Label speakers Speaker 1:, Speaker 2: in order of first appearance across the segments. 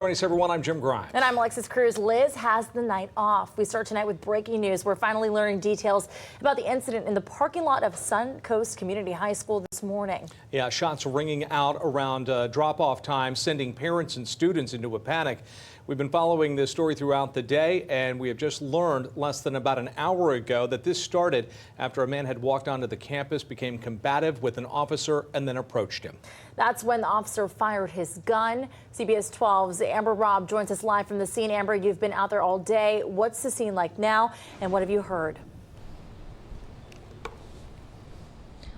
Speaker 1: Joining us, everyone. I'm Jim Grimes.
Speaker 2: And I'm Alexis Cruz. Liz has the night off. We start tonight with breaking news. We're finally learning details about the incident in the parking lot of Suncoast Community High School this morning.
Speaker 1: Yeah, shots ringing out around drop-off time, sending parents and students into a panic. We've been following this story throughout the day, and we have just learned less than about an hour ago that this started after a man had walked onto the campus, became combative with an officer, and then approached him.
Speaker 2: That's when the officer fired his gun. CBS 12's Amber Robb joins us live from the scene. Amber, you've been out there all day. What's the scene like now, and what have you heard?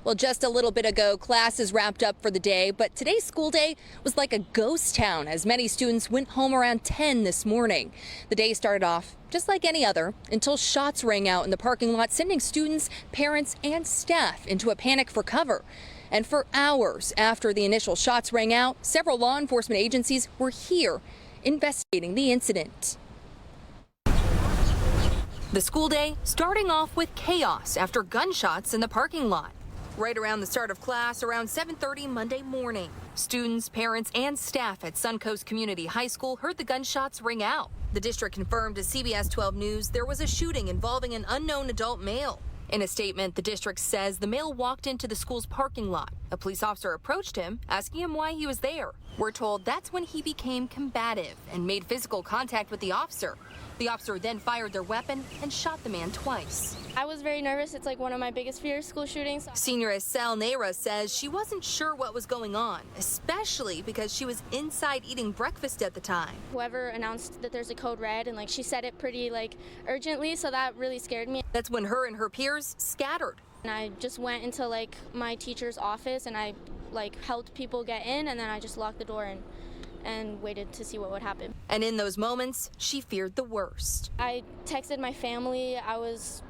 Speaker 3: Well, just a little bit ago, classes wrapped up for the day, but today's school day was like a ghost town as many students went home around 10 this morning. The day started off just like any other until shots rang out in the parking lot, sending students, parents, and staff into a panic for cover. And for hours after the initial shots rang out, several law enforcement agencies were here investigating the incident. The school day starting off with chaos after gunshots in the parking lot. Right around the start of class, around 7:30 Monday morning, students, parents, and staff at Suncoast Community High School heard the gunshots ring out. The district confirmed to CBS 12 News there was a shooting involving an unknown adult male. In a statement, the district says the male walked into the school's parking lot. A police officer approached him, asking him why he was there. We're told that's when he became combative and made physical contact with the officer. The officer then fired their weapon and shot the man twice.
Speaker 4: I was very nervous. It's like one of my biggest fears, school shootings.
Speaker 3: Senior Estelle Neira says she wasn't sure what was going on, especially because she was inside eating breakfast at the time.
Speaker 4: Whoever announced that there's a code red, and she said it pretty urgently, so that really scared me.
Speaker 3: That's when her and her peers scattered.
Speaker 4: And I just went into my teacher's office and I helped people get in, and then I just locked the door and waited to see what would happen.
Speaker 3: And in those moments, she feared the worst.
Speaker 4: I texted my family. I was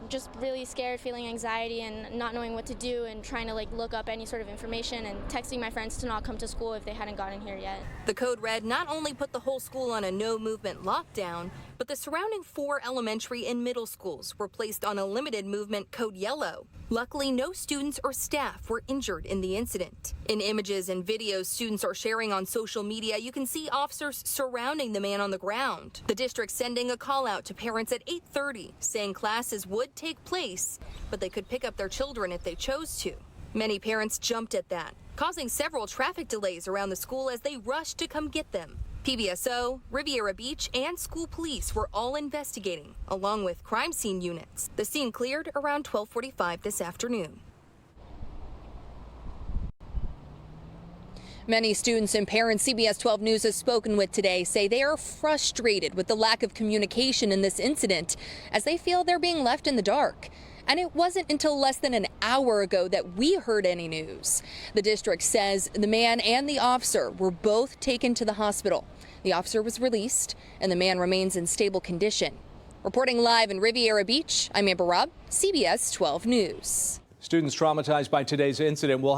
Speaker 4: just really scared, feeling anxiety and not knowing what to do, and trying to look up any sort of information, and texting my friends to not come to school if they hadn't gotten here yet.
Speaker 3: The code red not only put the whole school on a no movement lockdown, but the surrounding 4 elementary and middle schools were placed on a limited movement code yellow. Luckily, no students or staff were injured in the incident. In images and videos students are sharing on social media, you can see officers surrounding the man on the ground. The district sending a call out to parents at 8:30, saying classes would take place, but they could pick up their children if they chose to. Many parents jumped at that, causing several traffic delays around the school as they rushed to come get them. PBSO, Riviera Beach, and school police were all investigating, along with crime scene units. The scene cleared around 12:45 this afternoon. Many students and parents CBS 12 News has spoken with today say they are frustrated with the lack of communication in this incident, as they feel they're being left in the dark. And it wasn't until less than an hour ago that we heard any news. The district says the man and the officer were both taken to the hospital. The officer was released, and the man remains in stable condition. Reporting live in Riviera Beach, I'm Amber Robb, CBS 12 News.
Speaker 1: Students traumatized by today's incident will